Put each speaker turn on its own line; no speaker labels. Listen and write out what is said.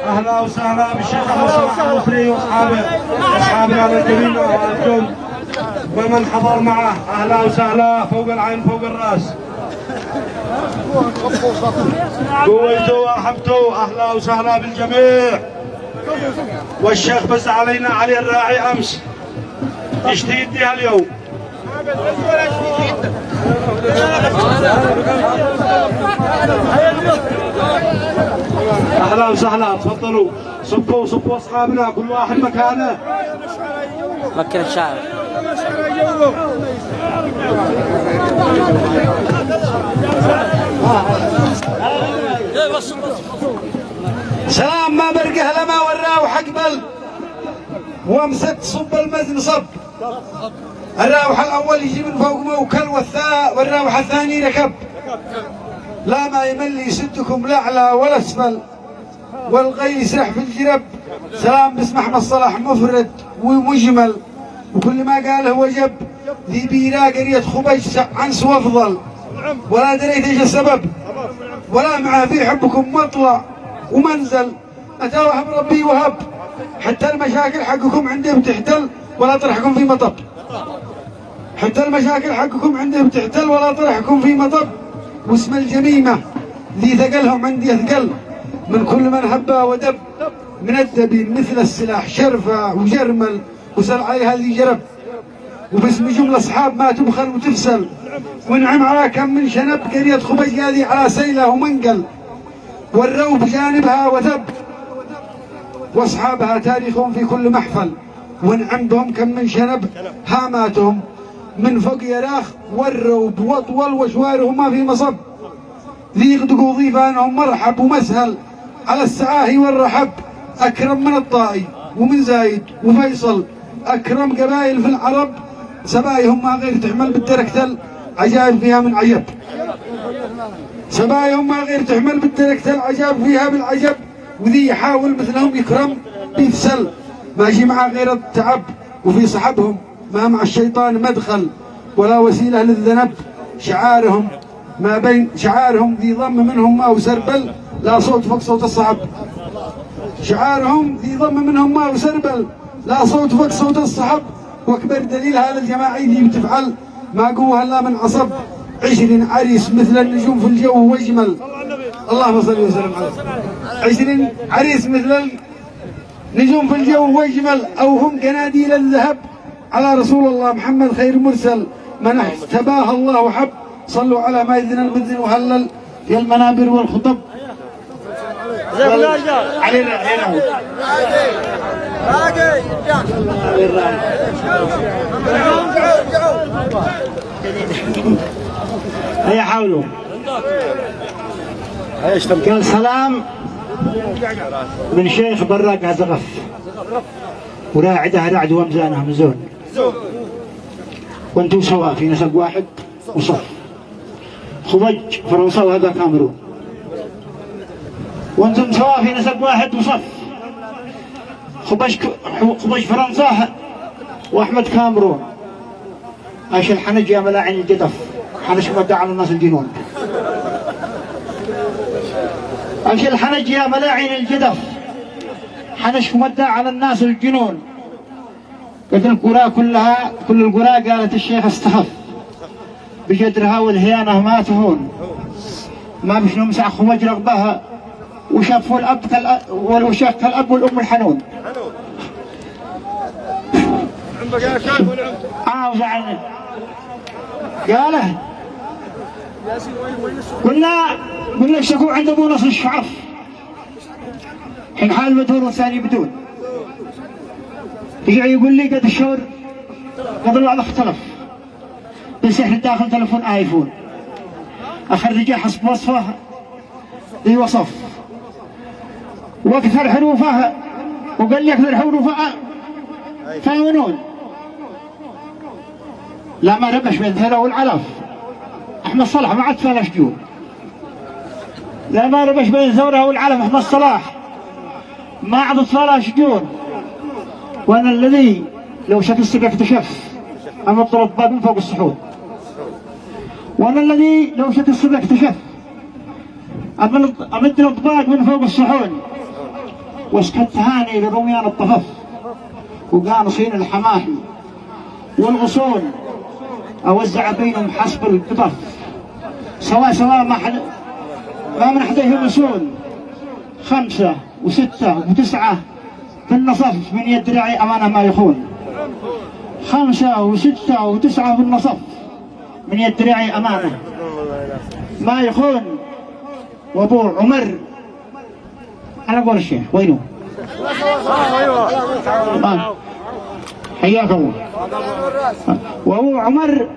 اهلا وسهلا بالشيخ المصري واصحابه اصحابنا الجميل والجند ومن حضر معه. اهلا وسهلا فوق العين فوق الراس. قويتوا ورحبتوا. اهلا وسهلا بالجميع. والشيخ بس علينا علي الراعي امس يشتي يديها اليوم. اهلا وسهلا. تفضلوا صفوا صفوا اصحابنا كل واحد مكانه.
مكن الشعر.
سلام ما برقه لما وراه وحقبل وامسك صب المزن صب. الراوح الاول يجي من فوق موكل والراوح الثاني ركب. لا ما يمل يسدكم لا اعلى ولا اسفل والغي يسرح في الجرب. سلام باسم احمد صلاح مفرد ومجمل وكل ما قاله وجب. ذي بيرا قرية خبج عنس وافضل ولا دريت ايش السبب ولا معاه في حبكم مطلع ومنزل. اتى وهب ربي وهب حتى المشاكل حقكم عندي بتحتل ولا طرحكم في مطب. حتى المشاكل حقكم عندي بتحتل ولا طرحكم في مطب. واسم الجميمة ذي ثقلهم عندي اثقل من كل من هبى ودب. من الدبين مثل السلاح شرفة وجرمل وسل عليها ذي جرب. وباسم جملة اصحاب ما تبخل وتفسل ونعم على كم من شنب. قرية خبج هذه على سيله ومنقل والروب جانبها وثب. واصحابها تاريخهم في كل محفل ونعم بهم كم من شنب. هاماتهم من فوق يراخ والروب واطول وشوارهم ما في مصب. ذي يغدقوا ضيفانهم مرحب ومسهل على السعاهي والرحب. اكرم من الطائي ومن زايد وفيصل اكرم قبائل في العرب. سبايهم ما غير تحمل بالتركتل عجائب فيها من عجب. سبايهم ما غير تحمل بالتركتل عجائب فيها بالعجب. وذي يحاول مثلهم يكرم بيفسل ماشي مع غير التعب. وفي صحبهم ما مع الشيطان مدخل ولا وسيله للذنب. شعارهم ما بين شعارهم ذي ضم منهم ما وسربل لا صوت فوق صوت الصحب. شعارهم ذي ضم منهم ما وسربل لا صوت فوق صوت الصحب. واكبر دليل هذا الجماعي ذي بتفعل ما قوها الا من عصب. 20 عريس مثل النجوم في الجو واجمل. اللهم صل وسلم عليه. 20 عريس مثل النجوم في الجو واجمل او هم قناديل الذهب على رسول الله محمد خير مرسل من احتباه الله وحب. صلوا على ما يذن المذن وهلل في المنابر والخطب. علينا هيا حاولوا. قال سلام من شيخ براق عزغف وراعدها رعد ومزانها مزون. وانتم سوا في نسق واحد وصف. خبج فرنسا وهذا كاميرون. وانتم سوا في نسق واحد وصف. خبج فرنسا واحمد كاميرون. ايش الحنج يا ملاعن الجدف. حنش مدع على الناس الجنون. ايش الحنج يا ملاعن الجدف. حنش مدع على الناس الجنون. قلت القرى كلها كل القرى قالت الشيخ استخف بجدرها والهيانه ما تهون. ما بش نمسح خمج رغبها وشافوا الاب وشاف الاب والام الحنون. وزعلني قاله قلنا اشتكوا عند ابو نصر الشعف حين حال بدون والثاني بدون. يجي يقول لي قد الشهر قبل الوضع اختلف بس احنا داخل تلفون ايفون. اخرجه حسب وصفه ذي وصف واكثر حروفها وقال لي اكثر حروفها فاونون. لا ما ربش بين ثرى والعلف. احمد صلاح ما عاد فيها شجون. لا ما ربش بين ثورة والعلف. احمد صلاح ما عاد فيها شجون. وانا الذي
لو شاف السبع اكتشف أنا أضرب باب من فوق السحود، وأنا الذي لو شاف السبع اكتشف أمد الأطباق من فوق الصحون، واسكت هاني لرميان الطفف وقانصين الحماحي والغصون أوزع بينهم حسب القطف، سواء ما من أحدهم يسون 5 و6 و9 في النصف من يد راعي أمانة ما يخون، 5 و6 و9 في النصف من يد راعي أمانة ما يخون. وأبو عمر أنا أقول الشيخ وينه؟ حياك الله. وأبو عمر